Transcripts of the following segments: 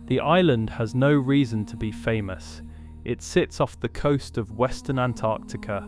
The island has no reason to be famous. It sits off the coast of western Antarctica,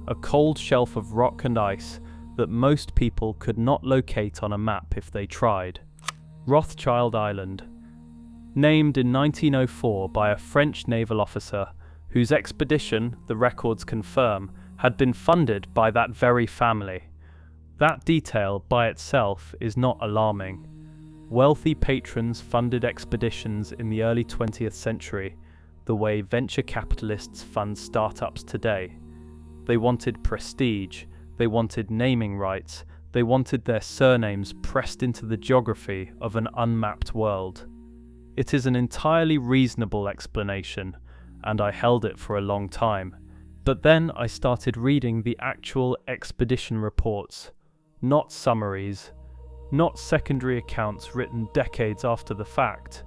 a cold shelf of rock and ice that most people could not locate on a map if they tried. Rothschild Island. Named in 1904 by a French naval officer, whose expedition, the records confirm, had been funded by that very family. That detail by itself is not alarming. Wealthy patrons funded expeditions in the early 20th century, the way venture capitalists fund startups today. They wanted prestige, they wanted naming rights, they wanted their surnames pressed into the geography of an unmapped world. It is an entirely reasonable explanation, and I held it for a long time. But then I started reading the actual expedition reports, not summaries, not secondary accounts written decades after the fact.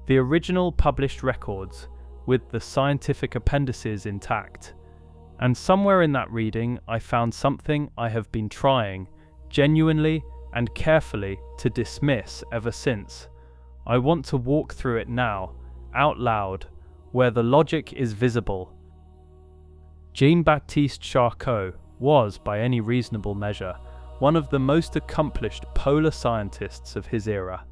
The original published records, with the scientific appendices intact. And somewhere in that reading I found something I have been trying, genuinely and carefully, to dismiss ever since. I want to walk through it now, out loud, where the logic is visible. Jean-Baptiste Charcot was, by any reasonable measure, one of the most accomplished polar scientists of his era.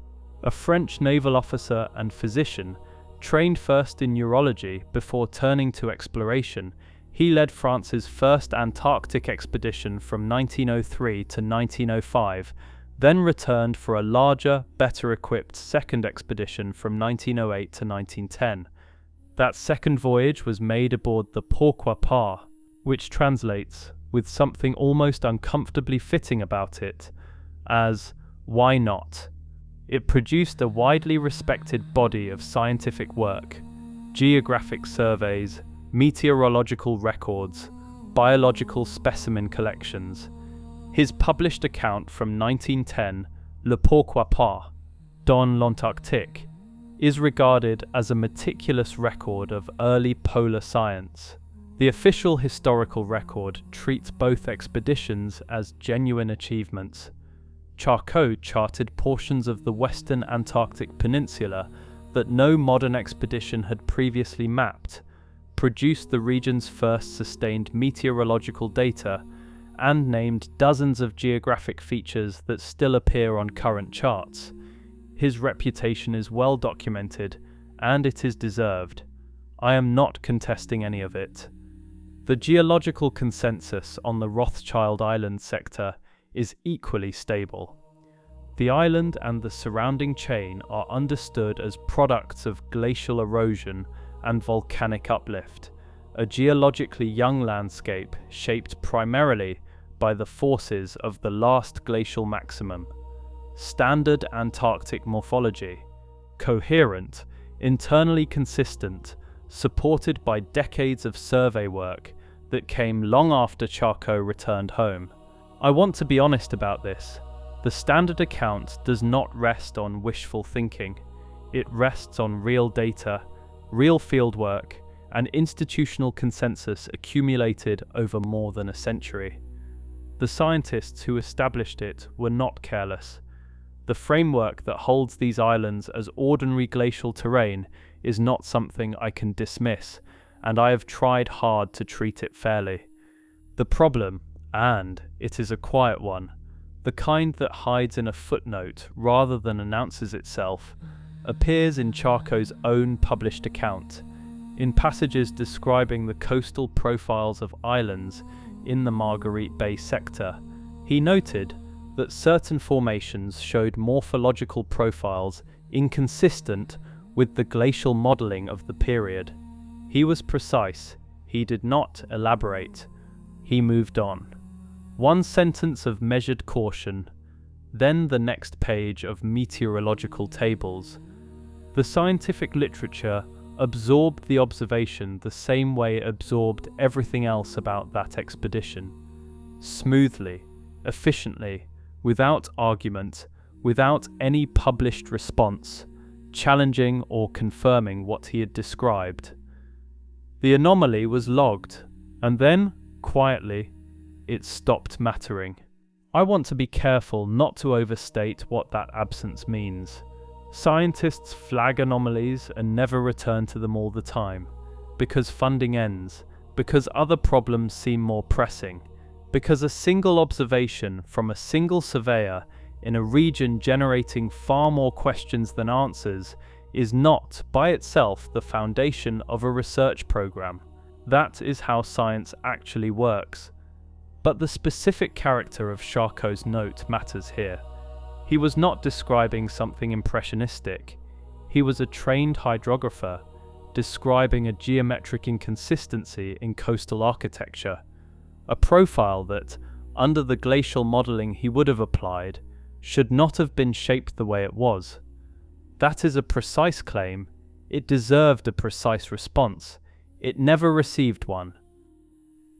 A French naval officer and physician, trained first in neurology before turning to exploration, he led France's first Antarctic expedition from 1903 to 1905, then returned for a larger, better equipped second expedition from 1908 to 1910. That second voyage was made aboard the Pourquoi-Pas, which translates, with something almost uncomfortably fitting about it, as "why not?" It produced a widely respected body of scientific work, geographic surveys, meteorological records, biological specimen collections. His published account from 1910, Le Pourquoi-Pas, dans l'Antarctique, is regarded as a meticulous record of early polar science. The official historical record treats both expeditions as genuine achievements. Charcot charted portions of the western Antarctic Peninsula that no modern expedition had previously mapped, produced the region's first sustained meteorological data, and named dozens of geographic features that still appear on current charts. His reputation is well documented, and it is deserved. I am not contesting any of it. The geological consensus on the Rothschild Island sector is equally stable. The island and the surrounding chain are understood as products of glacial erosion and volcanic uplift, a geologically young landscape shaped primarily by the forces of the last glacial maximum. Standard Antarctic morphology, coherent, internally consistent, supported by decades of survey work that came long after Charcot returned home. I want to be honest about this. The standard account does not rest on wishful thinking. It rests on real data, real fieldwork, and institutional consensus accumulated over more than a century. The scientists who established it were not careless. The framework that holds these islands as ordinary glacial terrain is not something I can dismiss, and I have tried hard to treat it fairly. The problem, and it is a quiet one, the kind that hides in a footnote rather than announces itself, appears in Charcot's own published account, in passages describing the coastal profiles of islands in the Marguerite Bay sector. He noted that certain formations showed morphological profiles inconsistent with the glacial modelling of the period. He was precise. He did not elaborate. He moved on. One sentence of measured caution, then the next page of meteorological tables. The scientific literature absorbed the observation the same way it absorbed everything else about that expedition. Smoothly, efficiently, without argument, without any published response, challenging or confirming what he had described. The anomaly was logged, and then, quietly, it stopped mattering. I want to be careful not to overstate what that absence means. Scientists flag anomalies and never return to them all the time, because funding ends, because other problems seem more pressing, because a single observation from a single surveyor in a region generating far more questions than answers is not, by itself, the foundation of a research program. That is how science actually works. But the specific character of Charcot's note matters here. He was not describing something impressionistic. He was a trained hydrographer, describing a geometric inconsistency in coastal architecture, a profile that, under the glacial modelling he would have applied, should not have been shaped the way it was. That is a precise claim. It deserved a precise response. It never received one.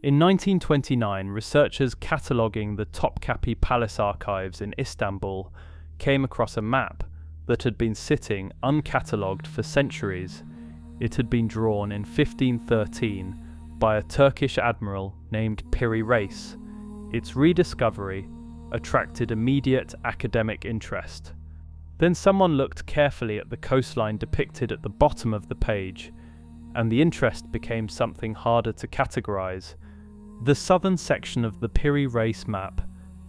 In 1929, researchers cataloguing the Topkapi Palace archives in Istanbul came across a map that had been sitting uncatalogued for centuries. It had been drawn in 1513 by a Turkish admiral named Piri Reis. Its rediscovery attracted immediate academic interest. Then someone looked carefully at the coastline depicted at the bottom of the page, and the interest became something harder to categorize. The southern section of the Piri Reis map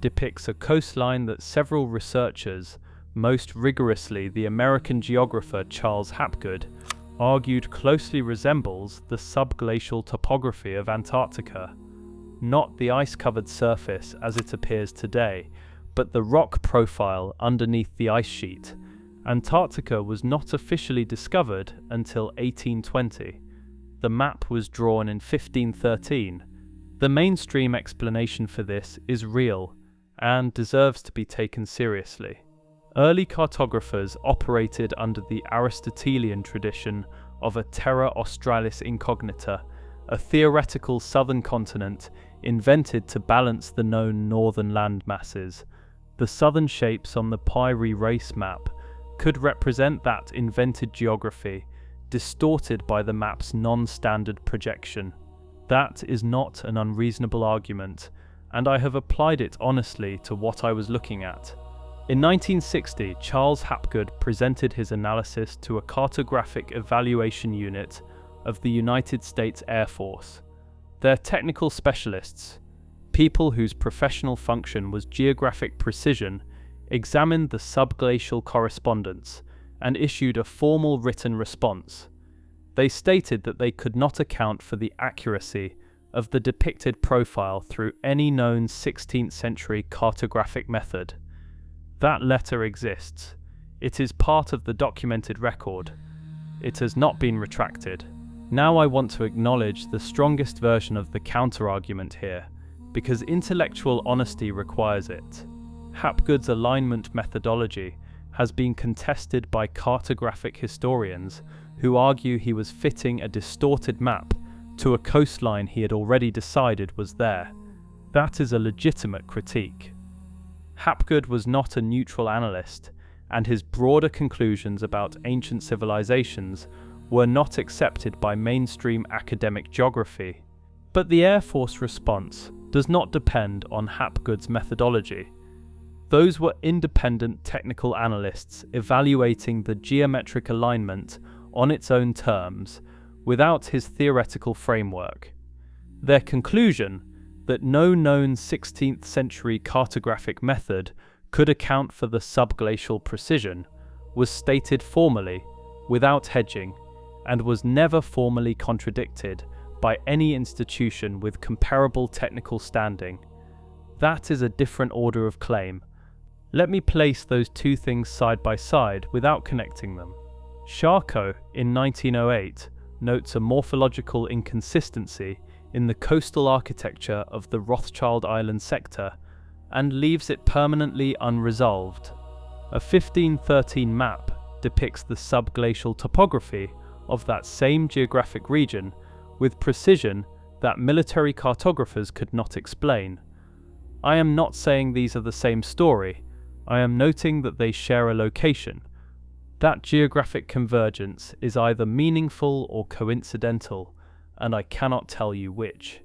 depicts a coastline that several researchers, most rigorously the American geographer Charles Hapgood, argued closely resembles the sub-glacial topography of Antarctica. Not the ice-covered surface as it appears today, but the rock profile underneath the ice sheet. Antarctica was not officially discovered until 1820. The map was drawn in 1513. The mainstream explanation for this is real and deserves to be taken seriously. Early cartographers operated under the Aristotelian tradition of a terra australis incognita, a theoretical southern continent invented to balance the known northern land masses. The southern shapes on the Piri Reis map could represent that invented geography, distorted by the map's non-standard projection. That is not an unreasonable argument, and I have applied it honestly to what I was looking at. In 1960, Charles Hapgood presented his analysis to a cartographic evaluation unit of the United States Air Force. They're technical specialists, people whose professional function was geographic precision, examined the subglacial correspondence and issued a formal written response. They stated that they could not account for the accuracy of the depicted profile through any known 16th century cartographic method. That letter exists. It is part of the documented record. It has not been retracted. Now I want to acknowledge the strongest version of the counter-argument here, because intellectual honesty requires it. Hapgood's alignment methodology has been contested by cartographic historians who argue he was fitting a distorted map to a coastline he had already decided was there. That is a legitimate critique. Hapgood was not a neutral analyst, and his broader conclusions about ancient civilizations were not accepted by mainstream academic geography. But the Air Force response does not depend on Hapgood's methodology. Those were independent technical analysts evaluating the geometric alignment on its own terms, without his theoretical framework. Their conclusion, that no known 16th century cartographic method could account for the subglacial precision, was stated formally, without hedging, and was never formally contradicted by any institution with comparable technical standing. That is a different order of claim. Let me place those two things side by side without connecting them. Charcot, in 1908, notes a morphological inconsistency in the coastal architecture of the Rothschild Island sector and leaves it permanently unresolved. A 1513 map depicts the subglacial topography of that same geographic region with precision that military cartographers could not explain. I am not saying these are the same story. I am noting that they share a location. That geographic convergence is either meaningful or coincidental, and I cannot tell you which.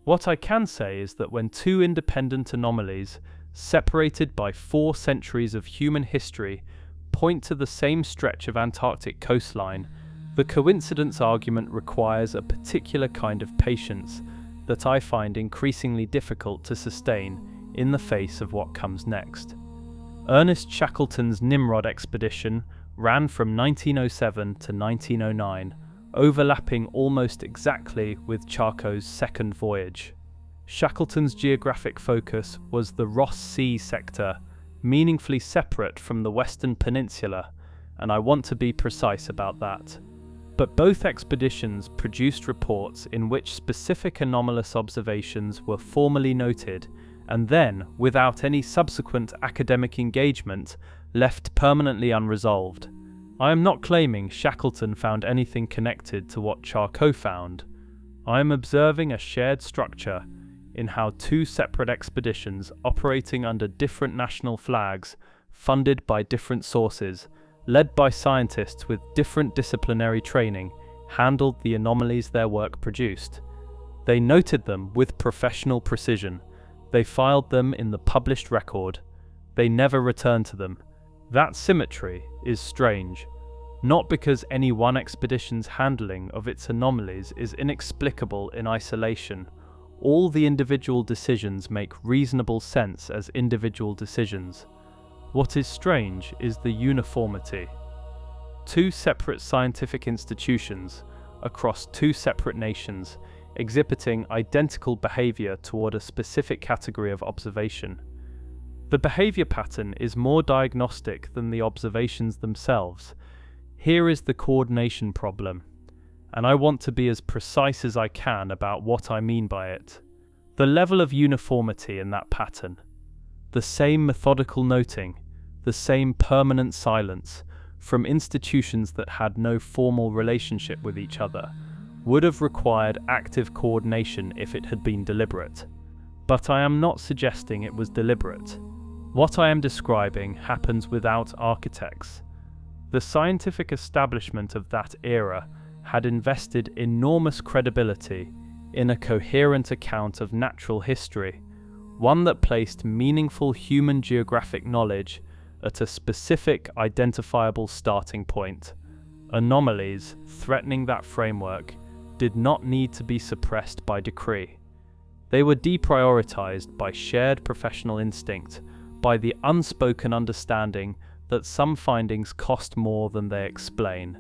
What I can say is that when two independent anomalies, separated by 4 centuries of human history, point to the same stretch of Antarctic coastline, the coincidence argument requires a particular kind of patience that I find increasingly difficult to sustain in the face of what comes next. Ernest Shackleton's Nimrod expedition ran from 1907 to 1909, overlapping almost exactly with Charcot's second voyage. Shackleton's geographic focus was the Ross Sea sector, meaningfully separate from the Western Peninsula, and I want to be precise about that. But both expeditions produced reports in which specific anomalous observations were formally noted and then, without any subsequent academic engagement, left permanently unresolved. I am not claiming Shackleton found anything connected to what Charcot found. I am observing a shared structure in how two separate expeditions operating under different national flags, funded by different sources, led by scientists with different disciplinary training, handled the anomalies their work produced. They noted them with professional precision. They filed them in the published record. They never returned to them. That symmetry is strange, not because any one expedition's handling of its anomalies is inexplicable in isolation. All the individual decisions make reasonable sense as individual decisions. What is strange is the uniformity. Two separate scientific institutions, across two separate nations, exhibiting identical behavior toward a specific category of observation. The behavior pattern is more diagnostic than the observations themselves. Here is the coordination problem, and I want to be as precise as I can about what I mean by it. The level of uniformity in that pattern, the same methodical noting, the same permanent silence from institutions that had no formal relationship with each other, would have required active coordination if it had been deliberate. But I am not suggesting it was deliberate. What I am describing happens without architects. The scientific establishment of that era had invested enormous credibility in a coherent account of natural history, one that placed meaningful human geographic knowledge at a specific identifiable starting point. Anomalies threatening that framework did not need to be suppressed by decree. They were deprioritized by shared professional instinct, by the unspoken understanding that some findings cost more than they explain.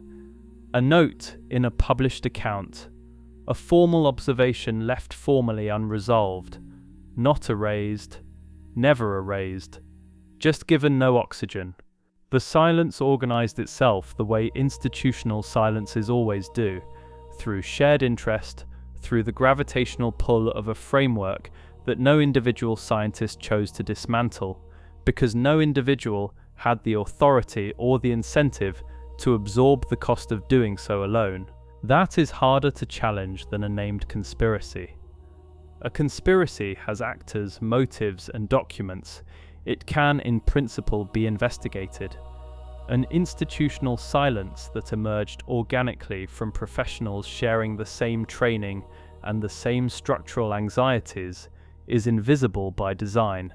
A note in a published account, a formal observation left formally unresolved, not erased, never erased, just given no oxygen. The silence organized itself the way institutional silences always do, through shared interest, through the gravitational pull of a framework that no individual scientist chose to dismantle, because no individual had the authority or the incentive to absorb the cost of doing so alone. That is harder to challenge than a named conspiracy. A conspiracy has actors, motives, and documents. It can, in principle, be investigated. An institutional silence that emerged organically from professionals sharing the same training and the same structural anxieties is invisible by design.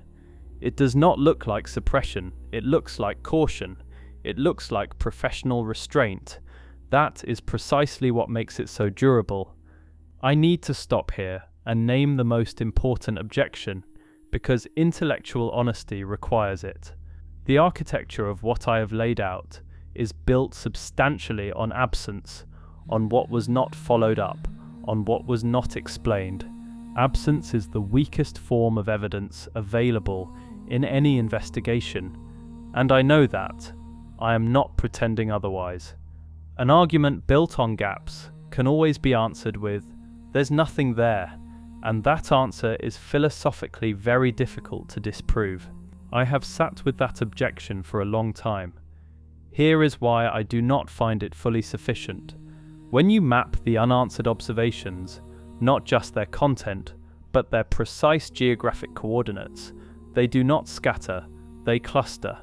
It does not look like suppression, it looks like caution, it looks like professional restraint. That is precisely what makes it so durable. I need to stop here and name the most important objection, because intellectual honesty requires it. The architecture of what I have laid out is built substantially on absence, on what was not followed up, on what was not explained. Absence is the weakest form of evidence available in any investigation, and I know that. I am not pretending otherwise. An argument built on gaps can always be answered with, "There's nothing there," and that answer is philosophically very difficult to disprove. I have sat with that objection for a long time. Here is why I do not find it fully sufficient. When you map the unanswered observations, not just their content, but their precise geographic coordinates, they do not scatter, they cluster.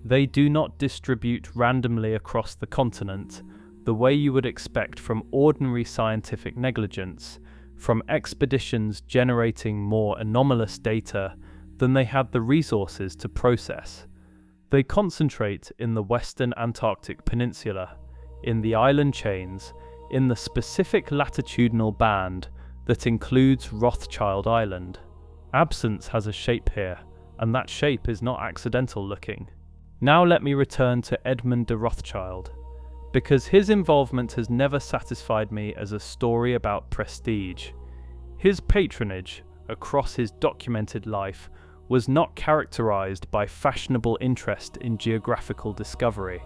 They do not distribute randomly across the continent, the way you would expect from ordinary scientific negligence, from expeditions generating more anomalous data than they had the resources to process. They concentrate in the western Antarctic Peninsula, in the island chains, in the specific latitudinal band that includes Rothschild Island. Absence has a shape here, and that shape is not accidental looking. Now let me return to Edmond de Rothschild, because his involvement has never satisfied me as a story about prestige. His patronage, across his documented life, was not characterized by fashionable interest in geographical discovery.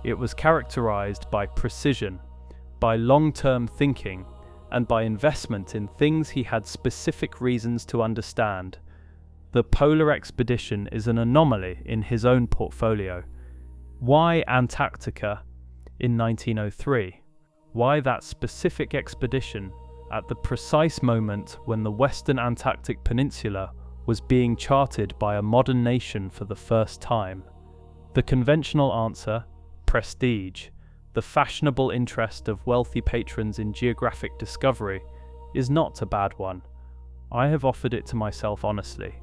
It was characterized by precision, by long-term thinking, and by investment in things he had specific reasons to understand. The polar expedition is an anomaly in his own portfolio. Why Antarctica in 1903? Why that specific expedition at the precise moment when the western Antarctic Peninsula was being charted by a modern nation for the first time? The conventional answer, prestige, the fashionable interest of wealthy patrons in geographic discovery, is not a bad one. I have offered it to myself honestly.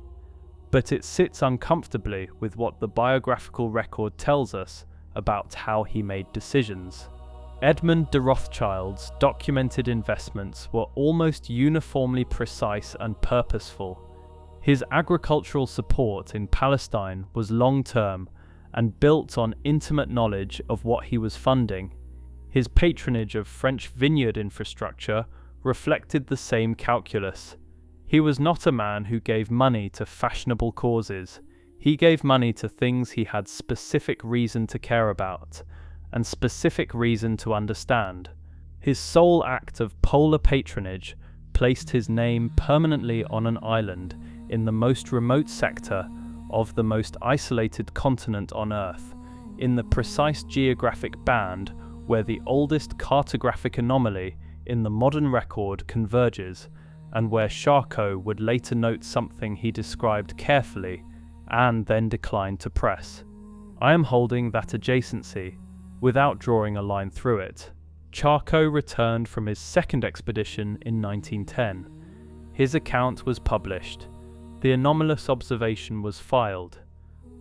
But it sits uncomfortably with what the biographical record tells us about how he made decisions. Edmond de Rothschild's documented investments were almost uniformly precise and purposeful. His agricultural support in Palestine was long-term and built on intimate knowledge of what he was funding. His patronage of French vineyard infrastructure reflected the same calculus. He was not a man who gave money to fashionable causes. He gave money to things he had specific reason to care about, and specific reason to understand. His sole act of polar patronage placed his name permanently on an island in the most remote sector of the most isolated continent on Earth, in the precise geographic band where the oldest cartographic anomaly in the modern record converges, and where Charcot would later note something he described carefully and then declined to press. I am holding that adjacency without drawing a line through it. Charcot returned from his second expedition in 1910. His account was published. The anomalous observation was filed.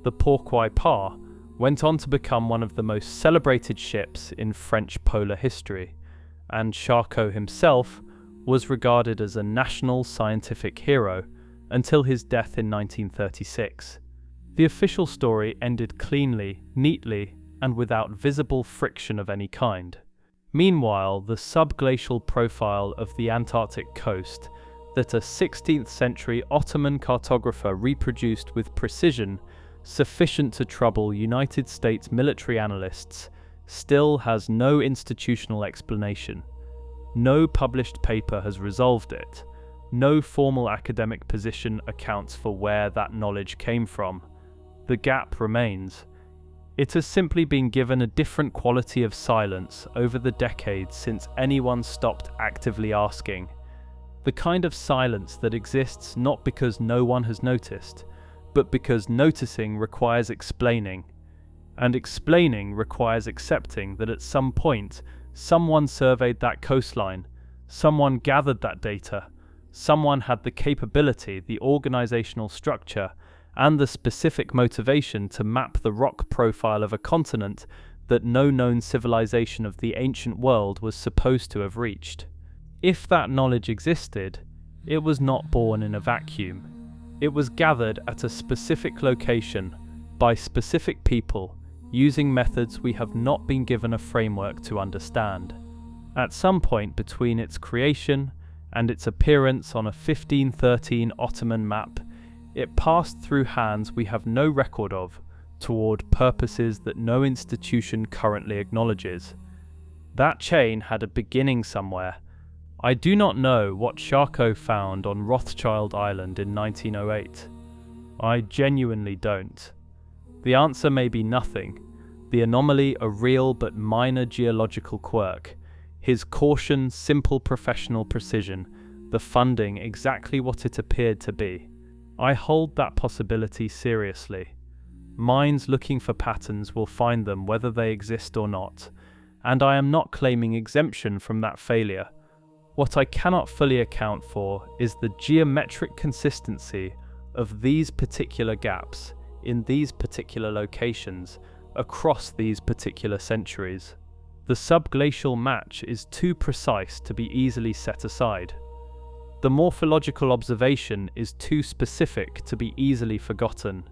The Pourquoi-Pas went on to become one of the most celebrated ships in French polar history, and Charcot himself was regarded as a national scientific hero until his death in 1936. The official story ended cleanly, neatly, and without visible friction of any kind. Meanwhile, the sub-glacial profile of the Antarctic coast that a 16th century Ottoman cartographer reproduced with precision sufficient to trouble United States military analysts still has no institutional explanation. No published paper has resolved it. No formal academic position accounts for where that knowledge came from. The gap remains. It has simply been given a different quality of silence over the decades since anyone stopped actively asking. The kind of silence that exists not because no one has noticed, but because noticing requires explaining, and explaining requires accepting that at some point someone surveyed that coastline, someone gathered that data, someone had the capability, the organizational structure, and the specific motivation to map the rock profile of a continent that no known civilization of the ancient world was supposed to have reached. If that knowledge existed, it was not born in a vacuum. It was gathered at a specific location, by specific people, using methods we have not been given a framework to understand. At some point between its creation and its appearance on a 1513 Ottoman map, it passed through hands we have no record of, toward purposes that no institution currently acknowledges. That chain had a beginning somewhere. I do not know what Charcot found on Rothschild Island in 1908. I genuinely don't. The answer may be nothing, the anomaly a real but minor geological quirk, his caution simple professional precision, the funding exactly what it appeared to be. I hold that possibility seriously. Minds looking for patterns will find them whether they exist or not, and I am not claiming exemption from that failure. What I cannot fully account for is the geometric consistency of these particular gaps in these particular locations across these particular centuries. The subglacial match is too precise to be easily set aside. The morphological observation is too specific to be easily forgotten.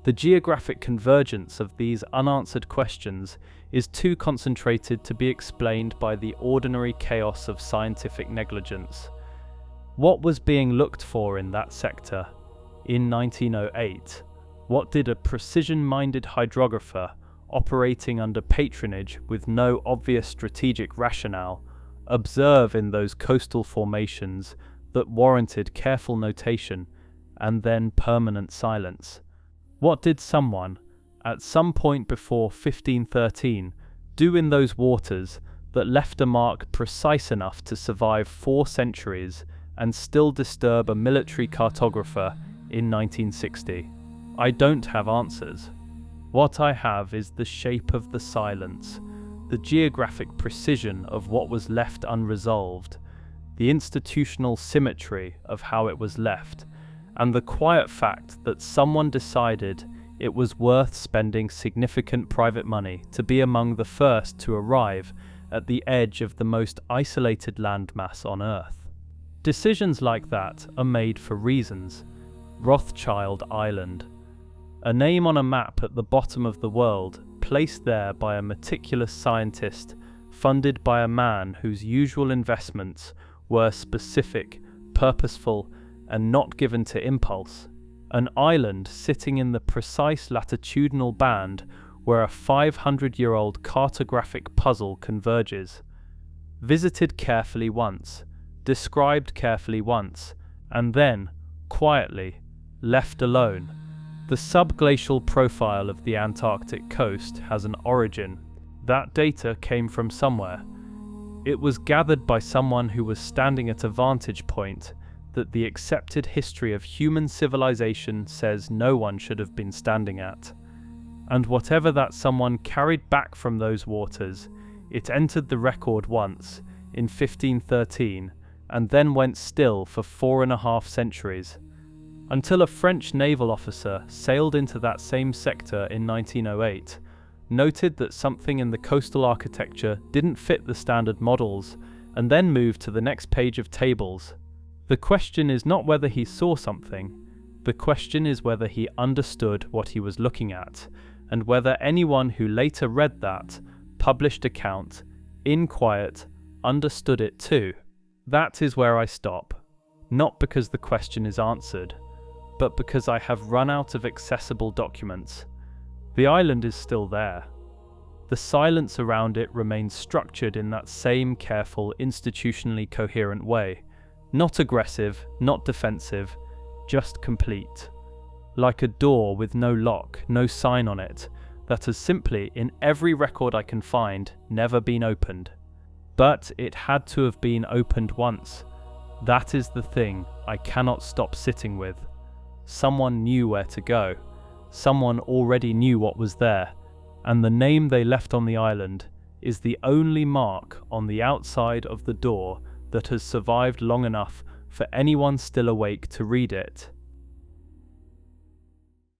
The geographic convergence of these unanswered questions is too concentrated to be explained by the ordinary chaos of scientific negligence. What was being looked for in that sector? In 1908, what did a precision-minded hydrographer operating under patronage with no obvious strategic rationale observe in those coastal formations that warranted careful notation and then permanent silence? What did someone, at some point before 1513, do in those waters that left a mark precise enough to survive 4 centuries and still disturb a military cartographer in 1960? I don't have answers. What I have is the shape of the silence, the geographic precision of what was left unresolved, the institutional symmetry of how it was left, and the quiet fact that someone decided it was worth spending significant private money to be among the first to arrive at the edge of the most isolated landmass on Earth. Decisions like that are made for reasons. Rothschild Island, a name on a map at the bottom of the world, placed there by a meticulous scientist funded by a man whose usual investments were specific, purposeful, and not given to impulse. An island sitting in the precise latitudinal band where a 500-year-old cartographic puzzle converges. Visited carefully once, described carefully once, and then, quietly, left alone. The subglacial profile of the Antarctic coast has an origin. That data came from somewhere. It was gathered by someone who was standing at a vantage point that the accepted history of human civilization says no one should have been standing at. And whatever that someone carried back from those waters, it entered the record once, in 1513, and then went still for 4.5 centuries, until a French naval officer sailed into that same sector in 1908, noted that something in the coastal architecture didn't fit the standard models, and then moved to the next page of tables. The question is not whether he saw something, the question is whether he understood what he was looking at, and whether anyone who later read that published account, in quiet, understood it too. That is where I stop, not because the question is answered, but because I have run out of accessible documents. The island is still there. The silence around it remains structured in that same careful, institutionally coherent way. Not aggressive, not defensive, just complete. Like a door with no lock, no sign on it, that has simply, in every record I can find, never been opened. But it had to have been opened once. That is the thing I cannot stop sitting with. Someone knew where to go. Someone already knew what was there, and the name they left on the island is the only mark on the outside of the door that has survived long enough for anyone still awake to read it.